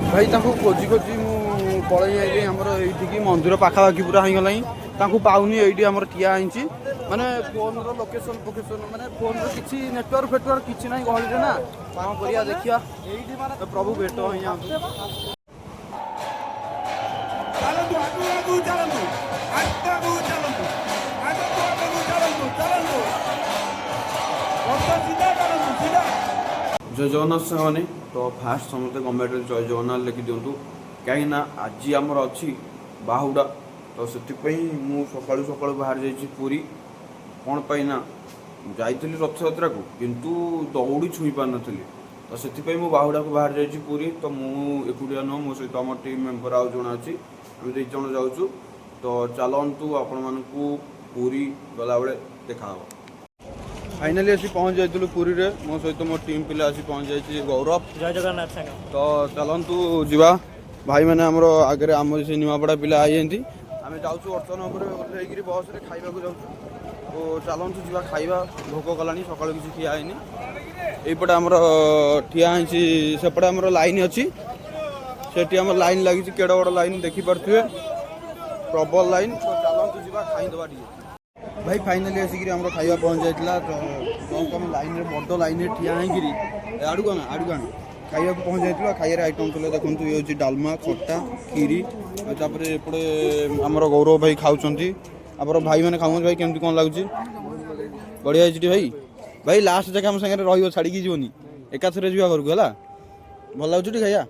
भाई ताकू खोजी खोजी मु पलई आइली हमर एइठी मंदिर पाखापाखि पूरा हो गलाई ताकू पाउनी एइठी हमर ठिया आइछि माने फोन रो लोकेशन माने फोन रो किछि नेटवर्क फेटवर्क किछि नाही गहली रे ना काम करिया देखिया एइठी माने प्रभु भेट हो यहाँ जय जगन्नाथ साने तो फास्ट समस्ते गवर्नमेंट जय जगन्नाथ लिखि दिंतु कहीं आज आमर अच्छी बाहुड़ा तो से मु सकाळु सकाळु बाहर जाइए पूरी कौन पाइना जाइली रथयात्रा को किंतु दौड़ी छुई पार नी तो से मु बाहुड़ा को बाहर जाइए पूरी तो मु एकुटिया नुह मो सहित आम टीम मेम्बर आउ जन अच्छी आम 2 जन जाऊँ तो चलतु आपण मानू पूरी गला बेले देखा फाइनाली आसी पहुँच जाइलु पुरी रे मो सहित मो टीम पिला आसी पहुँच जाइए गौरव जय जगन्नाथ संग तो चलतु जीवा भाई मैंने आमर आगे आम से नुआपड़ा पिला आई आम जाऊँ बर्तमान ओह्लैक बस रे खाइबा को जाऊँ तो चलतु जीवा खाइबा भोक कलानी सकाल किसी खिया है यपटे आमर ठिया सेपटे आमर लाइन अच्छी से आम लाइन लगी केड़ बड़ लाइन देखिपे प्रबल लाइन तो चलतु जीवा खाईदबा टे भाई फाइनाली आसिक आम खाଇବା पहुँच जाता तो कम लाइन बड़ लाइन ठिया आड़ू आना खाइबा पहुँच जाता खाइबार आइटम थे देखो ये हूँ डालमा खट्टा खीरी तापर एपटे आमर गौरव भाई खाऊँगी आपर भाई मैंने खाऊ भाई केमती कौन लगुच बढ़िया है भाई भाई लास्ट जाके आम सागर रही छाड़ी जीवनी एकाथरे जा घर को है भल लगुच खाइया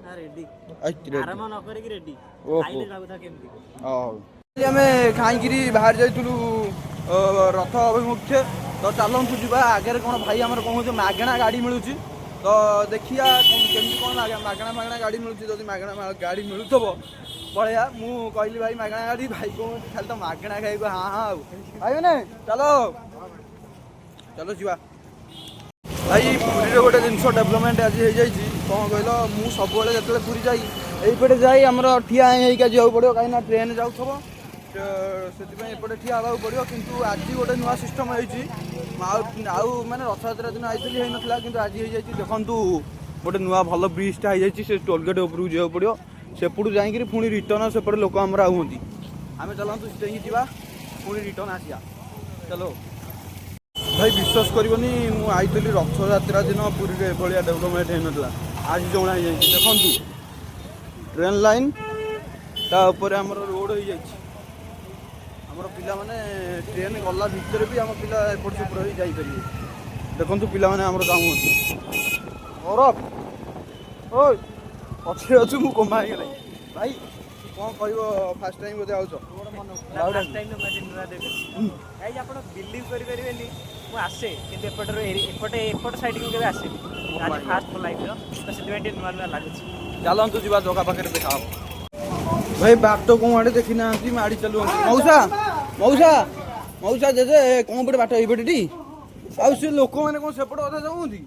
आम खाई बाहर जाइलु रथ अभिमुखे तो चलतु जा आगे कौन भाई आम कौन मागणा गाड़ी मिलूँ तो देखिया केमती कौन मागणा गाड़ी मिलूँ जब मागणा गाड़ी मिलूब पलैया मु कहली भाई मागणा गाड़ी भाई कौन खाली तो मागणा खाई हाँ हाँ भाई मैंने चलो चलो जी भाई पुरी गोटे जिन डेभलपमेंट आज हो जाए कौन कहल मु सब जो पुरी जापटे जाए आम ठिया जाऊँ पड़ो कहीं ट्रेन जाऊँ से ठिया हाँ पड़ो किंतु आज गोटे नुआ सिस्टम आउ मैंने रथयात्रा दिन आई होना कि आज हो देखु गोटे नुआ भल ब्रिजटा हो जाए टोलगेट उपरको जाओ पड़ो सेपटू जाकि पुणी रिटर्न सेपटे लोक आमर आउंती आम चलतु से पुणी रिटर्न आसिया चलो भाई विश्वास करनी मुझे रथयात्रा दिन पूरी भाया डेभलपमेंट होना आज जमा देखु ट्रेन लाइन तापर आम रोड हो जाए आमर पिला माने ट्रेन गला भितर भी आम पिला एपट सेपट हो जापर देखु पिला माने आमर जाऊँ गौरव ओ अच्छे अच्छे मुझे कमा हो भाई कौन कह फास्ट टाइम बोधे आउच बिलीव करें आसे एपट साइड को आसे फास्ट लाइफ तो नुआ नुआ लगुच चलतु जा जगह पाखे देखा भाई बाट कौन आड़े देखी ना माड़ी चलु मौसा मौसा मौसा जे कौन पटे बाट ये आउ से लोक मैंने कौन सेपट कथा जाऊँगी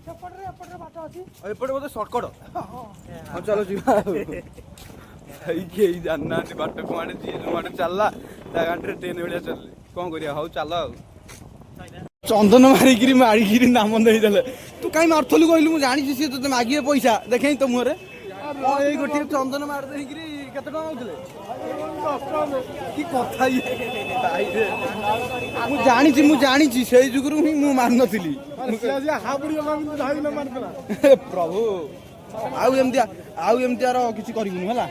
एपटे बोधे सर्टकट हाँ चलो जी जाना बाट को आड़े जी जो चलला गाड़ी ट्रेन भाया चल कौन कर हौ चल चंदन मारिकी मारिकी नाम देदेले तू कहीं मार्थलु कहलु मुझे जानी सी तो मागे पैसा देखे तो मुहर ये गोटे चंदन मारदे केते टका नौले कि कथा मु जानी से जुगुरु ही मु मान नथिली प्रभु आउ एमती आर किसी करिबुनु हला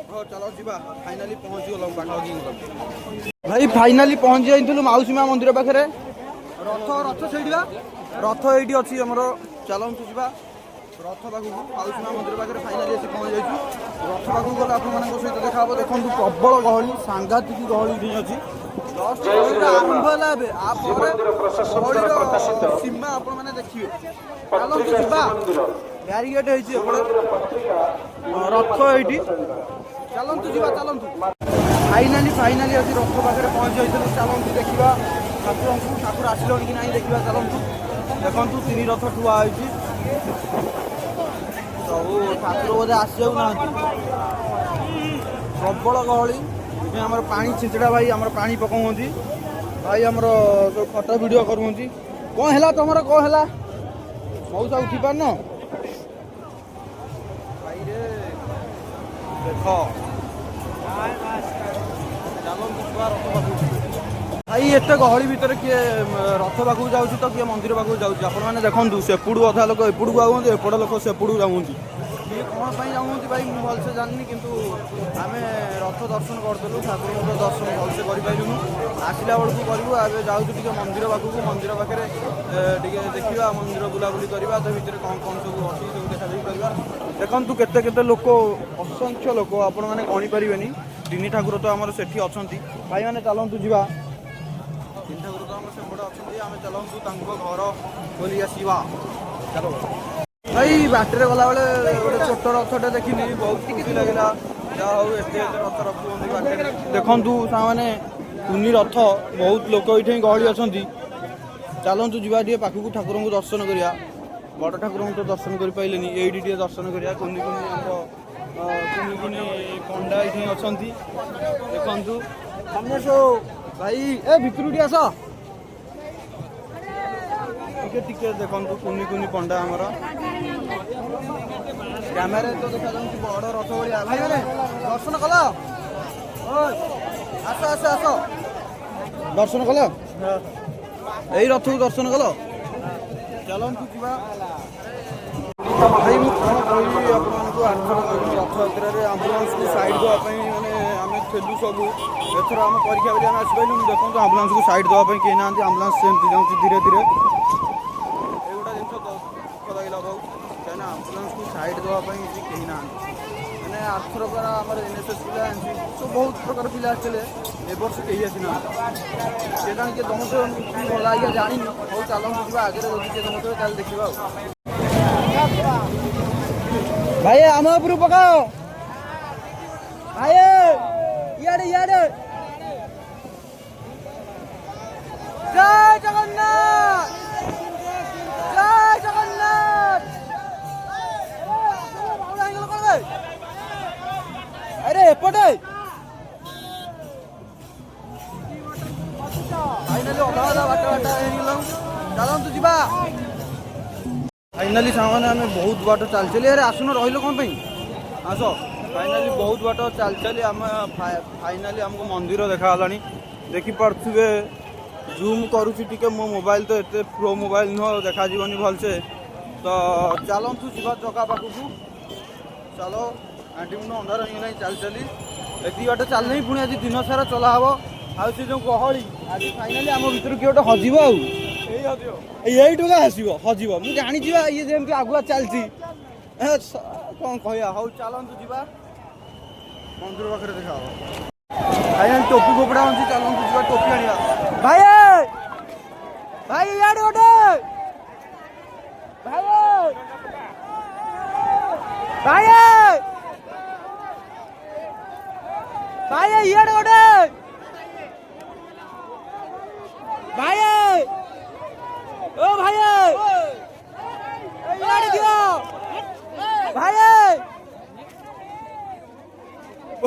हो चलो जीवा फाइनाली पहुंची गलम पाखा भाई फाइनाली पहुंच जाइलु माउसी मां मंदिर पाखरे रथ सेठा रथ ये अच्छी आमर चलतु जा रथ पाखक माउसी मां मंदिर पाखे फाइनाली आसी पहुँच जाइए रथ पाखक गले आप सहित देखा देखो प्रबल गहली सांघातिक गहली अच्छी जस्ट आरंभ है सीमा आपने देखिए चलतु जा ब्यारिकेड रथ ये चलतु जा चलतु फाइनाली आसी रथ पाखे पहुँच जाइए चलतु देखा ठाकुर आसिल कि ना देखा चलतु देखु 3 रथ ठुआ सब ठाकुर बोधे आसना प्रबल गहली आम पानी छिंचड़ा भाई आम पा पकाऊँगी भाई आमर सब फटो भिड करुँगी कौन है तुम कौन है मौसा उठी पार भाई रे ଦେଖ ଚାଲନ୍ତୁ ଯିବା ରଥ ପାଖକୁ। ଭାଇ ଏତେ ଗହଳି ଭିତରେ କିଏ ରଥ ପାଖକୁ ଯାଉଛି ତ କିଏ ମନ୍ଦିର ପାଖକୁ ଯାଉଛି। ଆପଣମାନେ ଦେଖନ୍ତୁ ସେପଟୁ ଅଧା ଲୋକ ଏପଟକୁ ଆଉଛନ୍ତି, ଏପଟ ଲୋକ ସେପଟକୁ ଯାଉଛନ୍ତି। କିଏ କ'ଣ ପାଇଁ ଯାଉଛନ୍ତି ଭାଇ ମୁଁ ଭଲସେ ଜାଣିନି, କିନ୍ତୁ ଆମେ ରଥ ଦର୍ଶନ କରିଦେଲୁ, ଠାକୁରଙ୍କର ଦର୍ଶନ ଭଲସେ କରିପାରିଲୁନୁ। ଆସିଲା ବେଳକୁ କରିବୁ। ଏବେ ଯାଉଛୁ ଟିକେ ମନ୍ଦିର ପାଖକୁ। ମନ୍ଦିର ପାଖରେ ଟିକେ ଦେଖିବା, ମନ୍ଦିର ବୁଲାବୁଲି କରିବା, ତା ଭିତରେ କ'ଣ କ'ଣ ସବୁ ଅଛି ସବୁ ଦେଖାଦେଖି କରିବା। ଦେଖନ୍ତୁ କେତେ କେତେ ଲୋକ, ଅସଂଖ୍ୟ ଲୋକ, ଆପଣମାନେ ଗଣିପାରିବେନି। ତିନି ଠାକୁର ତ ଆମର ସେଠି ଅଛନ୍ତି। ଭାଇମାନେ ଚାଲନ୍ତୁ ଯିବା। ତିନି ଠାକୁର ତ ଆମର ସେପଟେ ଅଛନ୍ତି, ଆମେ ଚାଲନ୍ତୁ ତାଙ୍କ ଘର ବୁଲି ଆସିବା। ଚାଲ ଭାଇ। ବାଟରେ ଗଲାବେଳେ ଗୋଟେ ଛୋଟ ରଥଟେ ଦେଖିଲି, ବହୁତ ଖୁସି ଲାଗିଲା। ଯାହା ହଉ ଏତେ ଏତେ ରଥ ରଖୁଛନ୍ତି ବାଟରେ। ଦେଖନ୍ତୁ ସାଙ୍ଗମାନେ କୁନି ରଥ, ବହୁତ ଲୋକ ଏଇଠି ଗହଳି ଅଛନ୍ତି। ଚାଲନ୍ତୁ ଯିବା ଟିକେ ପାଖକୁ, ଠାକୁରଙ୍କୁ ଦର୍ଶନ କରିବା। ବଡ଼ ଠାକୁରଙ୍କୁ ତ ଦର୍ଶନ କରିପାରିଲେନି, ଏଇଠି ଟିକେ ଦର୍ଶନ କରିବା। କୁନି କୁନି ଆମର କୁନି କୁନି ପଣ୍ଡା ଏଇଠି ଅଛନ୍ତି। ଦେଖନ୍ତୁ ଭାଇ ଏ ଭିତରୁ ଟିକେ ଆସ। ଟିକେ ଟିକେ ଦେଖନ୍ତୁ କୁନି କୁନି ପଣ୍ଡା ଆମର। କ୍ୟାମେରାରେ ତ ଦେଖାଯାଉଛି ବଡ଼ ରଥ ଭଳିଆ। ଭାଇମାନେ ଦର୍ଶନ କଲ? ଆସ ଆସ ଆସ। ଦର୍ଶନ କଲ? ଏଇ ରଥକୁ ଦର୍ଶନ କଲ? ଚାଲନ୍ତୁ ଯିବା। ଭାଇ ମୁଁ କ'ଣ କହିବି ଆପଣମାନଙ୍କୁ, ଆରଥର ରଥଯାତ୍ରାରେ ଆମ୍ବୁଲାନ୍ସକୁ ସାଇଡ଼୍ ଦେବା ପାଇଁ ମାନେ ଆମେ ଥିଲୁ ସବୁ। ଏଥର ଆମ ପରୀକ୍ଷା ବୋଲି ଆମେ ଆସିପାରିଲୁନି। ଦେଖନ୍ତୁ ଆମ୍ବୁଲାନ୍ସକୁ ସାଇଡ଼୍ ଦେବା ପାଇଁ କେହି ନାହାନ୍ତି। ଆମ୍ବୁଲାନ୍ସ ସେମିତି ଯାଉଛି ଧୀରେ ଧୀରେ। ଏଇଗୁଡ଼ା ଜିନିଷ ଦୁଃଖ ଲାଗିଲା ବହୁତ, କାହିଁକିନା ଆମ୍ବୁଲାନ୍ସକୁ ସାଇଡ଼୍ ଦେବା ପାଇଁ ଏଠି କେହି ନାହାନ୍ତି। ମାନେ ଆରଥରକର ଆମର NSS ପିଲା ଏମିତି ସବୁ ବହୁତ ପ୍ରକାର ପିଲା ଆସିଥିଲେ, ଏ ବର୍ଷ କେହି ଆସିନାହାନ୍ତି। ସେଟା କିଏ ଦମୁଥିବ ଭଲ ଆଜ୍ଞା ଜାଣିନି। ହଉ ଚାଲନ୍ତୁ ଯିବା, ଆଗରେ ଯଦି କିଏ ଦମୁଥିବ ତାହେଲେ ଦେଖିବା ଆଉ। ଭାଇ ଆମ ଉପରୁ ପକାଅ। ଭାଇ ଇଆଡ଼େ ଇଆଡ଼େ। ଜୟ ଜଗନ୍ନାଥ, ଜୟ ଜଗନ୍ନାଥ। ଆରେ ଏପଟେ ଫାଇନାଲି ଅଧା ଅଧା ବାଟ ହେଇଗଲୁ। ଚାଲନ୍ତୁ ଯିବା। ଫାଇନାଲି ସାଙ୍ଗମାନେ ଆମେ ବହୁତ ବାଟ ଚାଲି ଚାଲି, ଆରେ ଆସୁନ ରହିଲ କ'ଣ ପାଇଁ, ଆସ। ଫାଇନାଲି ବହୁତ ବାଟ ଚାଲି ଚାଲି ଆମେ ଫାଇନାଲି ଆମକୁ ମନ୍ଦିର ଦେଖାଗଲାଣି। ଦେଖିପାରୁଥିବେ, ଜୁମ୍ କରୁଛି ଟିକେ, ମୋ ମୋବାଇଲ ତ ଏତେ ପ୍ରୋ ମୋବାଇଲ ନୁହଁ, ଦେଖାଯିବନି ଭଲସେ। ତ ଚାଲନ୍ତୁ ଯିବା ଜଗା ପାଖକୁ। ଚାଲ, ଆଣ୍ଟି ମୁଣ୍ଡ ଅନ୍ଧାର ହେଇଗଲାଣି ଚାଲି ଚାଲି। ଏତିକି ବାଟ ଚାଲିନି, ପୁଣି ଆଜି ଦିନ ସାରା ଚଲା ହେବ। ଆଉ ସେ ଯେଉଁ ଗହଳି, ଆଜି ଫାଇନାଲି ଆମ ଭିତରୁ କିଏ ଗୋଟେ ହଜିବ। ଆଉ ଏଇଠୁ ଆସିବ ହଜିବ, ମୁଁ ଜାଣିଛି ବା। ଇଏ ଯେମିତି ଆଗୁଆ ଚାଲିଛି, କ'ଣ କହିବା। ହଉ ଚାଲନ୍ତୁ ଯିବା, ମନ୍ଦିର ପାଖରେ ଦେଖା ହବ। ଫାଇନାଲି ଟୋପି ଫୋପଡ଼ା ହେଉଛି, ଚାଲନ୍ତୁ ଯିବା ଟୋପି ଆଣିବା। ଭାଇ ଭାଇ ଇଆଡ଼େ ଗୋଟେ ଭାଇ ଭାଇ ଭାଇ ଇଆଡ଼େ ଗୋଟେ ଭାଇ। ଓ ଭାଇ ଇଆଡ଼େ ଦିଅ ଭାଇ।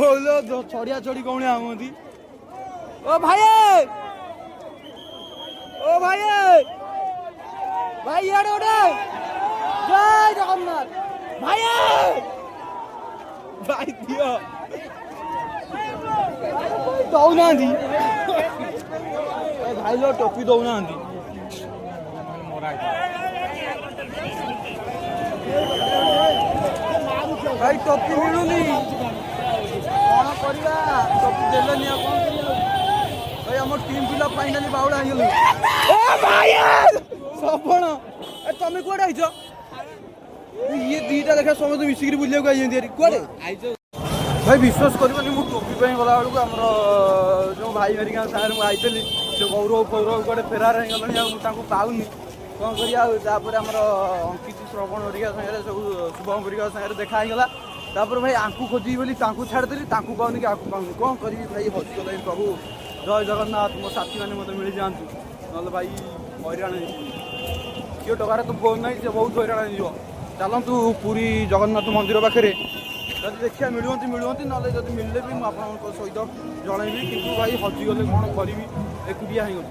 ଓଲୋ ଛଡ଼ିଆ ଛଡ଼ି କଉଣିଆ ହୁଅନ୍ତି। ଓ ଭାଇ, ଓ ଭାଇ ଭାଇ ଇଆଡ଼େ ଗୋଟେ। ଜୟ ଜଗନ୍ନାଥ। ଭାଇ ଭାଇ ଦିଅ, ଦଉନାହାନ୍ତି ଭାଇ ଲୋ, ଟୋପି ଦଉନାହାନ୍ତି। ଭାଇ ଟୋପି ମିଳୁନି, କ'ଣ କରିବା? ଟୋପି ଦେଲେନି, ଆଉ କ'ଣ କରିବା? ଭାଇ ଆମ ଟିମ୍ ପିଲା ଫାଇନାଲି ବାଉଳା ହେଇଗଲୁ। ସପଣ ତମେ କୁଆଡ଼େ ଆଇଛ? ଇଏ ଦିଟା ଲେଖା ସମସ୍ତେ ମିଶିକିରି ବୁଲିବାକୁ ଆଇଛନ୍ତି। କୁଆଡ଼େ ଭାଇ ବିଶ୍ୱାସ କରିବନି, ମୁଁ ଟୋପି ପାଇଁ ଗଲାବେଳକୁ ଆମର ଯେଉଁ ଭାଇ ହେରିକା ସାଙ୍ଗରେ ମୁଁ ଆଇଥିଲି, ସେ ଗୌରବ ଫୌରବ କୁଆଡ଼େ ଫେରାର ହେଇଗଲାଣି। ଆଉ ମୁଁ ତାଙ୍କୁ ପାଉନି, କ'ଣ କରିବା? ଆଉ ତାପରେ ଆମର ଅଙ୍କିତ ଶ୍ରବଣ ହେରିକା ସାଙ୍ଗରେ ସବୁ ଶୁଭମ ହେରିକା ସାଙ୍ଗରେ ଦେଖା ହେଇଗଲା। ତାପରେ ଭାଇ ଆଙ୍କୁ ଖୋଜିବି ବୋଲି ତାଙ୍କୁ ଛାଡ଼ିଦେଲି, ତାଙ୍କୁ ପାଉନି କି ଆଙ୍କୁ ପାଉନି, କ'ଣ କରିବି? ଭାଇ ହଜିଗଲାଣି ପ୍ରଭୁ। ଜୟ ଜଗନ୍ନାଥ। ମୋ ସାଥିମାନେ ମୋତେ ମିଳିଯାଆନ୍ତୁ, ନହେଲେ ଭାଇ ହଇରାଣ ହେଇଯିବ। କିଏ ଟଙ୍କାରେ ତ ଫୋନ୍ ନାହିଁ, ସେ ବହୁତ ହଇରାଣ ହେଇଯିବ। ଚାଲନ୍ତୁ ପୁରୀ ଜଗନ୍ନାଥ ମନ୍ଦିର ପାଖରେ, ଯଦି ଦେଖିବା ମିଳୁଛନ୍ତି, ନହେଲେ ଯଦି ମିଳିଲେ ବି ମୁଁ ଆପଣଙ୍କ ସହିତ ଜଣାଇବି। କିନ୍ତୁ ଭାଇ ହଜିଗଲେ କ'ଣ କରିବି, ଏକୁଟିଆ ହେଇଗଲି।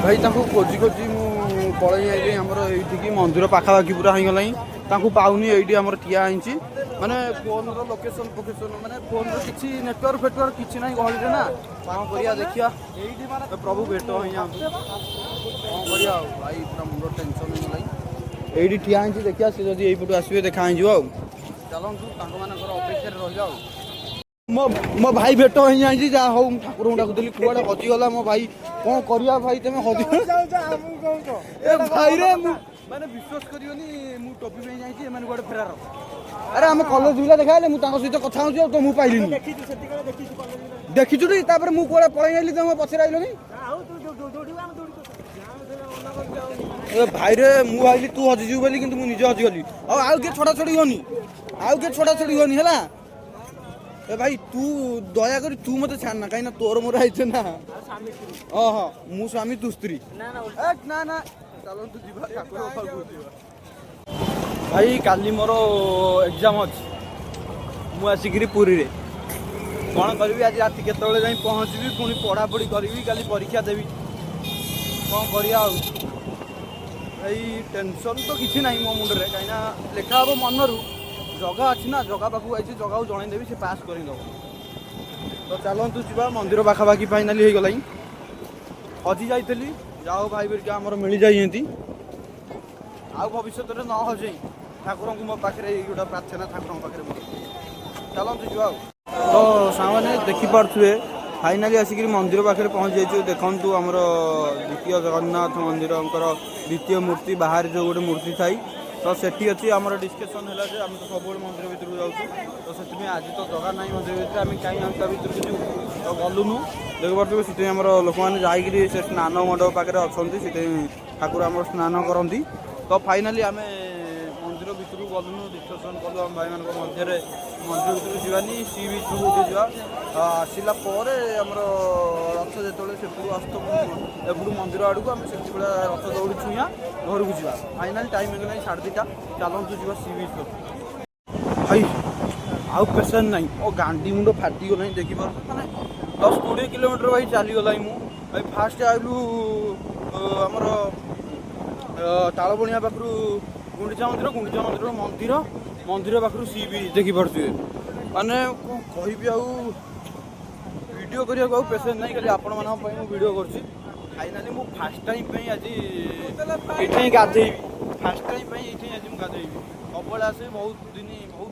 ଭାଇ ତାଙ୍କୁ ଖୋଜି ଖୋଜି ମୁଁ ପଳେଇ ଆଇଲି ଆମର ଏଇଠିକି, ମନ୍ଦିର ପାଖାପାଖି ପୁରା ହେଇଗଲାଣି। ତାଙ୍କୁ ପାଉନି, ଏଇଠି ଆମର ଠିଆ ହେଇଛି। ମାନେ ଫୋନ୍ର ଲୋକେସନ୍ ଫୋକେସନ୍ ମାନେ ଫୋନ୍ର କିଛି ନେଟୱାର୍କ ଫେଟୱାର୍କ କିଛି ନାହିଁ ଗହଳିରେ ନା କ'ଣ କରିବା ଦେଖିବା ପ୍ରଭୁ ଭେଟ ହେଇଯାଆନ୍ତୁ କ'ଣ କରିବା ଆଉ ଭାଇ ପୁରା ମୁଣ୍ଡ ଟେନସନ୍ ହେଇଗଲାଣି ଏଇଠି ଠିଆ ହେଇଛି ଦେଖିବା ସେ ଯଦି ଏଇପଟୁ ଆସିବେ ଦେଖା ହେଇଯିବ ଆଉ ଚାଲନ୍ତୁ ତାଙ୍କମାନଙ୍କର ଅପେକ୍ଷାରେ ରହିବା ଆଉ ମୋ ଭାଇ ଭେଟ ହେଇଯାଇଛି ଯାହା ହଉ ମୁଁ ଠାକୁରଙ୍କୁ ଡାକୁଥିଲି କୁଆଡ଼େ ହଜିଗଲା ମୋ ଭାଇ କ'ଣ କରିବା ଭାଇ ତମେ ହଜି ଏ ଭାଇରେ ମୁଁ ମାନେ ବିଶ୍ୱାସ କରିବନି ମୁଁ ଟୋପି ପାଇଁ ଯାଇଛି ଏମାନେ କୁଆଡ଼େ ଫେରାର ଆରେ ଆମ କଲେଜ ପିଲା ଦେଖା ହେଲେ ମୁଁ ତାଙ୍କ ସହିତ କଥା ହେଉଛି ଆଉ ତ ମୁଁ ପାଇଲିନି ଦେଖିଛୁ ଟି ତାପରେ ମୁଁ କୁଆଡ଼େ ପଳେଇ ଆଇଲି ତମ ପଛରେ ଆଇଲନି ଏ ଭାଇରେ ମୁଁ ଭାବିଲି ତୁ ହଜିଯିବୁ ବୋଲି କିନ୍ତୁ ମୁଁ ନିଜେ ହଜିଗଲି ଆଉ କିଏ ଛଡ଼ା ଛଡ଼ି ହୁଅନି ହେଲା ଏ ଭାଇ ତୁ ଦୟାକରି ତୁ ମତେ ଛାଡ଼ ନା କାହିଁକି ନା ତୋର ମୋର ଆଇଛେ ନା ହଁ ମୁଁ ସ୍ୱାମୀ ତୁ ସ୍ତ୍ରୀ ନା ଚାଲନ୍ତୁ ଯିବା ଠାକୁର ପାଖକୁ ଯିବା ଭାଇ କାଲି ମୋର ଏକ୍ଜାମ୍ ଅଛି ମୁଁ ଆସିକିରି ପୁରୀରେ କ'ଣ କରିବି ଆଜି ରାତି କେତେବେଳେ ଯାଇ ପହଞ୍ଚିବି ପୁଣି ପଢ଼ାପଢ଼ି କରିବି କାଲି ପରୀକ୍ଷା ଦେବି କ'ଣ କରିବା ଆଉ ଭାଇ ଟେନସନ୍ ତ କିଛି ନାହିଁ ମୋ ମୁଣ୍ଡରେ କାହିଁକିନା ଲେଖା ହେବ ମନରୁ ଜଗା ଅଛି ନା ଜଗା ପାଖକୁ ଆଇଛି ଜଗାକୁ ଜଣେଇଦେବି ସେ ପାସ୍ କରିଦେବ ତ ଚାଲନ୍ତୁ ଯିବା ମନ୍ଦିର ପାଖାପାଖି ଫାଇନାଲି ହେଇଗଲାଣି ହଜି ଯାଇଥିଲି ଯାହା ହଉ ଭାଇ ବେରିକା ଆମର ମିଳିଯାଇଛନ୍ତି ଆଉ ଭବିଷ୍ୟତରେ ନ ହଜେଇ ଠାକୁରଙ୍କୁ ମୋ ପାଖରେ ଏଇ ଗୋଟେ ପ୍ରାର୍ଥନା ଠାକୁରଙ୍କ ପାଖରେ ମୋର ଚାଲନ୍ତୁ ଯିବା ଆଉ ତ ସାଙ୍ଗମାନେ ଦେଖିପାରୁଥିବେ ଫାଇନାଲି ଆସିକିରି ମନ୍ଦିର ପାଖରେ ପହଞ୍ଚି ଯାଇଛୁ ଦେଖନ୍ତୁ ଆମର ଦ୍ୱିତୀୟ ଜଗନ୍ନାଥ ମନ୍ଦିରଙ୍କର ଦ୍ୱିତୀୟ ମୂର୍ତ୍ତି ବାହାରେ ଯେଉଁ ଗୋଟେ ମୂର୍ତ୍ତି ଥାଇ ତ ସେଠି ଅଛି ଆମର ଡିସ୍କସନ୍ ହେଲା ଯେ ଆମେ ତ ସବୁବେଳେ ମନ୍ଦିର ଭିତରକୁ ଯାଉଛୁ ତ ସେଥିପାଇଁ ଆଜି ତ ଜଗା ନାହିଁ ମନ୍ଦିର ଭିତରେ ଆମେ କାହିଁ ଆମେ ତା ଭିତରକୁ ଯିବୁ ତ ଗଲୁନୁ ଦେଖିପାରୁଥିବେ ସେଥିପାଇଁ ଆମର ଲୋକମାନେ ଯାଇକିରି ସେ ସ୍ନାନ ମଣ୍ଡପ ପାଖରେ ଅଛନ୍ତି ସେଥିପାଇଁ ଠାକୁର ଆମର ସ୍ନାନ କରନ୍ତି ତ ଫାଇନାଲି ଆମେ ମନ୍ଦିର ଭିତରକୁ ଗଲୁନୁ ଡିସ୍କସନ୍ କଲୁ ଆମ ଭାଇମାନଙ୍କ ମଧ୍ୟରେ ମନ୍ଦିର ଭିତରକୁ ଯିବାନି ସି ବିଚ୍କୁ କୋଉଠି ଯିବା ଆସିଲା ପରେ ଆମର ରଥ ଯେତେବେଳେ ସେପଟୁ ଆସୁଥିବ ଏପଟୁ ମନ୍ଦିର ଆଡ଼କୁ ଆମେ ସେତେବେଳେ ରଥ ଦୌଡ଼ି ଛୁଇଁଆ ଘରକୁ ଯିବା ଫାଇନାଲି ଟାଇମ୍ ହେଇଗଲାଣି 2:30 ଚାଲନ୍ତୁ ଯିବା ସି ବିଚ୍ ଭାଇ ଆଉ ପେସେଣ୍ଟ ନାହିଁ ଓ ଗାଣ୍ଡି ମୁଣ୍ଡ ଫାଟିଗଲାଣି ଦେଖିପାରୁଛୁ ମାନେ 10-20 କିଲୋମିଟର ଭାଇ ଚାଲିଗଲାଣି ମୁଁ ଭାଇ ଫାଷ୍ଟ ଆଇଲୁ ଆମର ତାଳବଣିଆ ପାଖରୁ ଗୁଣ୍ଡିଚା ମନ୍ଦିର ମନ୍ଦିର ପାଖରୁ ସି ବିଚ୍ ଦେଖିପାରୁଥିବେ ମାନେ କ'ଣ କହିବି ଆଉ ଭିଡ଼ିଓ କରିବାକୁ ଆଉ ପେସେଣ୍ଟ ନାହିଁ ଖାଲି ଆପଣମାନଙ୍କ ପାଇଁ ମୁଁ ଭିଡ଼ିଓ କରୁଛି ଫାଇନାଲି ମୁଁ ଫାଷ୍ଟ ଟାଇମ୍ ପାଇଁ ଆଜି ଏଇଠି ହିଁ ଗାଧେଇବି ଫାଷ୍ଟ ଟାଇମ୍ ପାଇଁ ଏଇଠି ଆଜି ମୁଁ ଗାଧେଇବି ସବୁବେଳେ ଆସେ ବହୁତ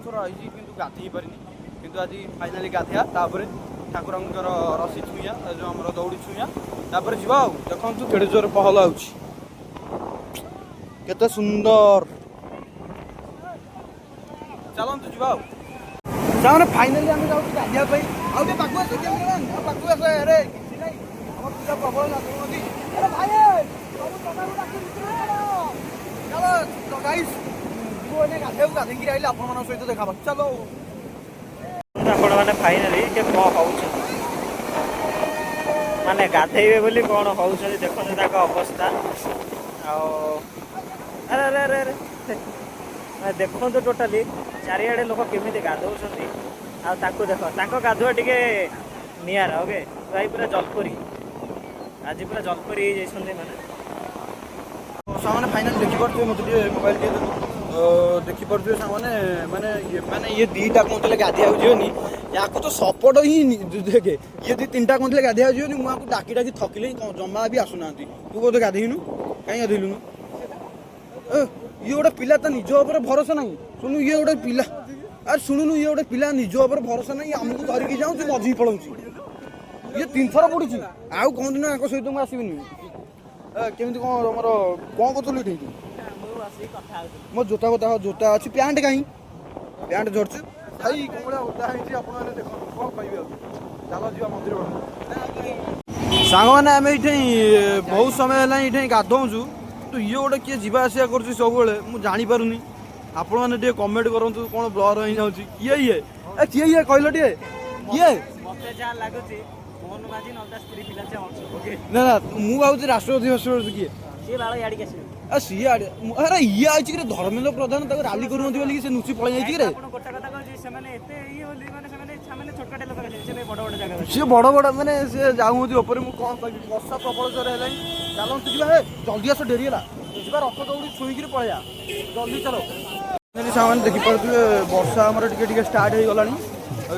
ଥର ଆଇଛି କିନ୍ତୁ ଗାଧେଇ ପାରିନି କିନ୍ତୁ ଆଜି ଫାଇନାଲି ଗାଧେଇବା ତାପରେ ଠାକୁରଙ୍କର ରସି ଛୁଇଁଆ ଯେଉଁ ଆମର ଦୌଡ଼ି ଛୁଇଁଆ ତାପରେ ଯିବା ଆଉ ଦେଖନ୍ତୁ କେଡ଼େ ଜୋର ପହଲ ଆଉଛି କେତେ ସୁନ୍ଦର ଚାଲନ୍ତୁ ଯିବା ଆଉ ସେମାନେ ଫାଇନାଲି ଆମେ ଯାଉଛୁ ଗାଧେଇବା ପାଇଁ ଆଉ ଟିକେ ପାଖକୁ ଆସ କ୍ୟାମେରାମ୍ୟାନ୍ ଆଉ ପାଖକୁ ଆସ ଆରେ କିଛି ନାହିଁ ଆମର ପିଲା ପ୍ରବଳ ନାଚୁଛନ୍ତି ଆରେ ଭାଇ ଚାଲ ଗାଇସ୍ ଯିବୁ ଏନେ ଗାଧେଇବାକୁ ଗାଧେଇକି ଆଇଲେ ଆପଣମାନଙ୍କ ସହିତ ଦେଖାବା ଚାଲ ଆପଣମାନେ ଫାଇନାଲି ଟିକେ କ'ଣ ହେଉଛନ୍ତି ମାନେ ଗାଧେଇବେ ବୋଲି କ'ଣ ହେଉଛନ୍ତି ଦେଖନ୍ତୁ ତାଙ୍କ ଅବସ୍ଥା ଆଉ ଆରେ ଦେଖନ୍ତୁ ଟୋଟାଲି ଚାରିଆଡ଼େ ଲୋକ କେମିତି ଗାଧଉଛନ୍ତି ଆଉ ତାଙ୍କୁ ଦେଖ ତାଙ୍କ ଗାଧୁଆ ଟିକେ ନିଆରା ଓକେ ଭାଇ ପୁରା ଜଲପରି ଆଜି ପୁରା ଜଲପରି ହେଇଯାଇଛନ୍ତି ମାନେ ସାଙ୍ଗମାନେ ଫାଇନାଲି ଦେଖିପାରୁଥିବେ ମୋତେ ଟିକେ ମୋବାଇଲ ଟିକେ ଦେଖିପାରୁଥିବେ ସାଙ୍ଗମାନେ ମାନେ ଇଏ ଦୁଇଟା କହୁଥିଲେ ଗାଧେଇବାକୁ ଯିବେନି ୟାକୁ ତ ସପୋର୍ଟ ହିଁ ଦେଖେ ଇଏ 2-3ଟା କହୁଥିଲେ ଗାଧେଇବାକୁ ଯିବେନି ମୁଁ ଆକୁ ଡାକି ଥକିଲେ ଜମା ବି ଆସୁନାହାନ୍ତି ତୁ ବୋଧେ ଗାଧେଇନୁ କାହିଁ ଗାଧେଇଲୁନୁ ଇଏ ଗୋଟେ ପିଲା ତା ନିଜ ଉପରେ ଭରସା ନାହିଁ ଶୁଣୁ ଇଏ ଗୋଟେ ପିଲା ଆରେ ଶୁଣୁନୁ ଇଏ ଗୋଟେ ପିଲା ନିଜ ଉପରେ ଭରସା ନାହିଁ ଆମକୁ ଧରିକି ଯାଉଛି ମଝିକି ପଳାଉଛି ଇଏ 3 ଥର ପଡ଼ୁଛି ଆଉ କହନ୍ତୁ ନା ଆଙ୍କ ସହିତ ମୁଁ ଆସିବିନି କେମିତି କ'ଣ ଆମର କ'ଣ କରୁଥିଲୁ ଏଠି ମୋ ଜୋତା ଅଛି ପ୍ୟାଣ୍ଟ କାହିଁ ପ୍ୟାଣ୍ଟ ଝଡ଼ୁଛି ଭାଇ କ'ଣ ଭଳିଆ ଓଦା ହେଇଛି ଆପଣମାନେ ଦେଖନ୍ତୁ କ'ଣ କହିବେ ଆଉ ଚାଲ ଯିବା ମନ୍ଦିର ସାଙ୍ଗମାନେ ଆମେ ଏଇଠି ବହୁତ ସମୟ ହେଲାଣି ଏଇଠି ଗାଧଉଛୁ ତ ଇଏ ଗୋଟେ କିଏ ଯିବା ଆସିବା କରୁଛି ସବୁବେଳେ ମୁଁ ଜାଣିପାରୁନି ଆପଣମାନେ ଟିକେ କମେଣ୍ଟ କରନ୍ତୁ କ'ଣ ବ୍ଲର ହେଇଯାଉଛି କିଏ କହିଲ ଟିକେ କିଏ ମୋତେ ଯାହା ଲାଗୁଛି ମୋହନ ମାଝି ନହେଲେ ସ୍ତ୍ରୀ ପିଲା ନା ମୁଁ ଭାବୁଛି ରାଷ୍ଟ୍ରପତି କିଏ ସିଏ ବାଳ ଇଆଡ଼ିକି ଆସିବେ ସିଏ ଆରେ ଇଏ ଆଇଛି କି ଧର୍ମେନ୍ଦ୍ର ପ୍ରଧାନ ତାକୁ ରାଲି କରୁଛନ୍ତି ବୋଲି ସେ ନୁଚି ପଳେଇ ଯାଇଛି କି ଆପଣ ଗୋଟେ କଥା କହୁଛି ସେମାନେ ଏତେ ଇଏ ବୋଲି ମାନେ ସେମାନେ ଛୋଟକାଟିଆ ଲୋକ ସେ ବଡ଼ ଜାଗା ସିଏ ବଡ଼ ମାନେ ସେ ଯାଉଛନ୍ତି ଉପରେ ମୁଁ କ'ଣ କହିବି ବର୍ଷା ପ୍ରବଳ ଜୋରେ ହେଲାଣି ଚାଲନ୍ତୁ ଯିବା ଜଲ୍ଦି ଆସ ଡେରି ହେଲା ଯିବା ରଥ ଦୌଡ଼ି ଛୁଇଁକିରି ପଳେଇବା ଜଲ୍ଦି ଚାଲ सामान देखिपे वर्षा आमर टे स्टार्ट हो गलानी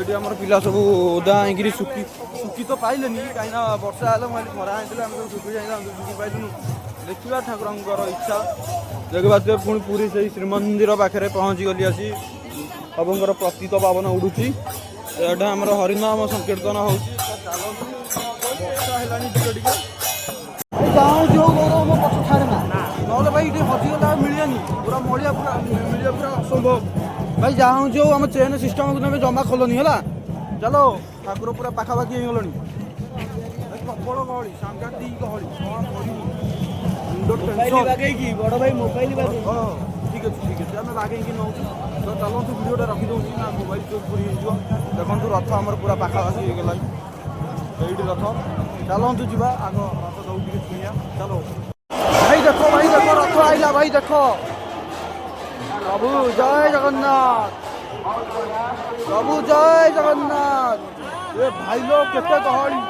ये आम पिला सब ओदा हो सुखी तो पाइले कहीं वर्षा है मुझे खरा होता है सुखी जाए सुखी पाइलुन देखा ठाकुर इच्छा देखा पुणी पूरी से श्रीमंदिर पाखे पहुँची गली आसी सबंकर प्रतीत पावन उड़ूची एटा आम हरिनाम संकीर्तन हो ना भाई ये हजिगला मिलनी पूरा मलिया पूरा मिलिया पूरा असंभव भाई जहाँ जो आम चेन सिस्टम को जमा खोलनी है चलो ठाकुर पूरा पाखापाखि हो गलनी प्रबल गहली सांघातिक गहली बड़ भाई मोबाइल ठीक अच्छे आम बागे नौ तो चलते भिडियोटा रखीदे ना मोबाइल चोर पूरी हो देखो रथ आमर पूरा पाखापाखि हो गला ये रथ चलतु जा आग रथ दौड़ टे छुआ चलो भाई देखो रथ आइला भाई देखो प्रभु जय जगन्नाथ प्रभु जय जगन्नाथ ये भाई लोग केते गहली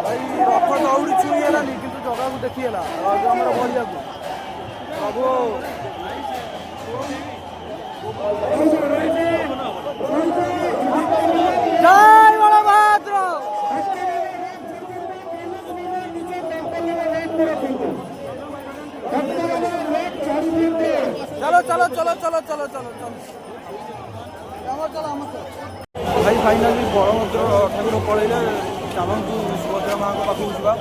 भाई रथ दौड़ी छुई है कि जगह को देखीला आमर बढ़िया प्रभु जय बलभद्र चलो चलो चलो चलो चलो चलो चलो भाई फाइनाली बलभद्र ठाकुर पलैले चलतु सुभद्रा माँ पाखक जा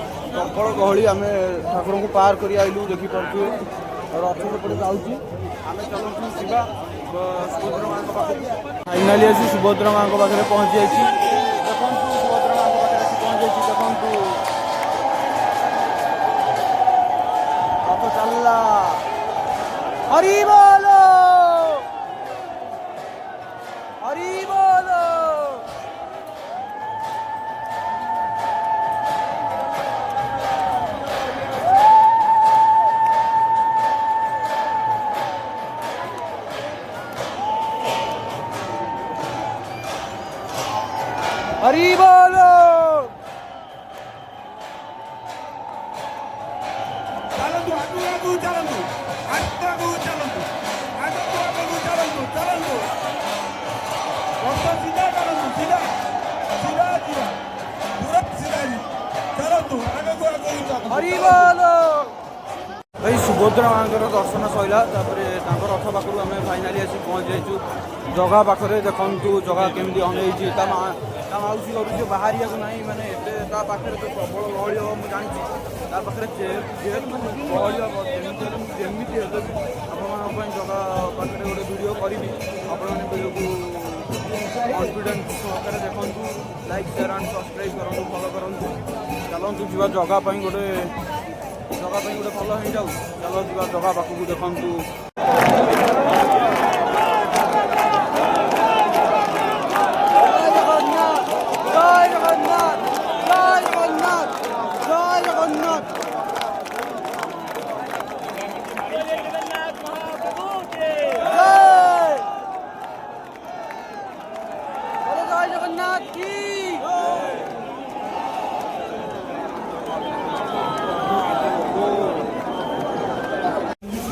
प्रबल गहली आम ठाकुर को पार कर आइलु देखिपे रथ सेपटे जाऊँगी आम चलतु जा सुभद्रा माँ पाखक फाइनाली आसी सुभद्रा माँ पाखे पहुँची जाइए देखु सुभद्रा माँ पाखे पहुँची जाइए देखु रथ चलला हरि बोलो हरि बोलो हरि बोलो हरि बोलो भाई सुभद्रा माँ दर्शन सैला रथ पाखु आम फाइनाली आसी पहुँच जाइए जगह पाखे देखु जगह केमी अनई माउसी घर बाहर ना मानने पाखे तो प्रबल गहली हम मुझे जानी पाखे जेहेतु गहली हम जमी आपण जगह पाखे गोटे वीडियो करी आपण वीडियो को कॉन्फिडेंस सहकार देखु लाइक शेयर एंड सब्सक्राइब करूँ फॉलो करूँ चलतु जा जगह गोटे भल हो जाऊ चलो जा जगह पाखक देखु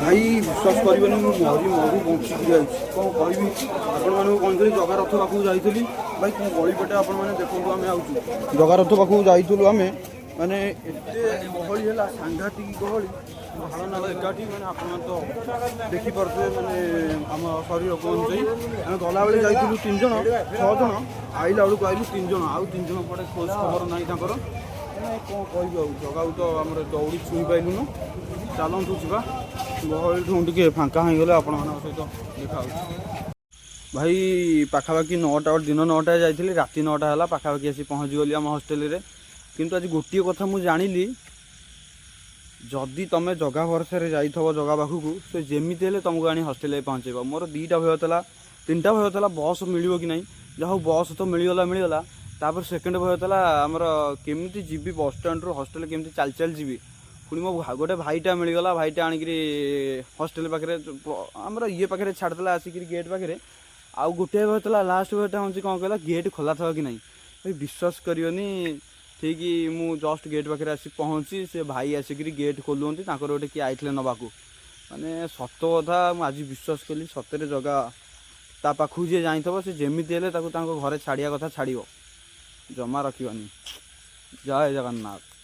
भाई विश्वास कर मरी मरु बंचिक कौन कह आपण कही जगह रथ पाखक जाइली भाई गलीपटे आपण मैंने देखो आम आउँ जगह रथ पाखक जाइलु आम माने गहली है सांघातिक गहली धारणा एकाठी मैंने आप तो देखिपे मैंने आम शरीर को अनुसार आम गला बेले जाइलु 3 जन 6 जन आइला बेलू आइलु 3 जन आउ 3 जन पड़े खोज खबर ना कौन कह जगह तो आम दौड़ी छुई पाइलुन चलतु जा गहली ठूँ टे फाँका हो गले आपण सहित देखा भाई पाखापाखि 9टा दिन 9टा जाइए राति 9टा है पाखापाखि आसी पहुँची गली आम हस्टेल किंतु आज गोटे कथा मुझे जानिली जदि तुम जगह भरसा जाइथब जगह पाखक से जमी तुमको आनी हस्टेल पहुँचेब मोर 2टा भय था 3टा भय था बस मिल कि ना जहाँ बस तो मिलगला तापर सेकेंड भय था आमर केमी जी बस स्टाण्ड रू हस्टेल केमी चल चल जी पुणी मो गोटे भाईटा मिलगला भाईटा आणिक हस्टेल पाखे आमर ये पाखे छाड़देला आसिक गेट पाखे आउ गोटे भय था लास्ट भयटा हूँ कौन कहला गेट खोला था कि नहीं भाई विश्वास करियोनी ठीक मु जस्ट गेट पाखे आसी पहुँची से भाई आसिक गेट खोलुंट गोटे किए आइले नवाक ମାନେ ସତ କଥା ମୁଁ ଆଜି ବିଶ୍ୱାସ କଲି ସତରେ ଜଗା ତା ପାଖକୁ ଯିଏ ଯାଇଥିବ ସେ ଯେମିତି ହେଲେ ତାକୁ ତାଙ୍କ ଘରେ ଛାଡ଼ିବା କଥା ଛାଡ଼ିବ, ଜମା ରଖିବନି। ଜୟ ଜଗନ୍ନାଥ।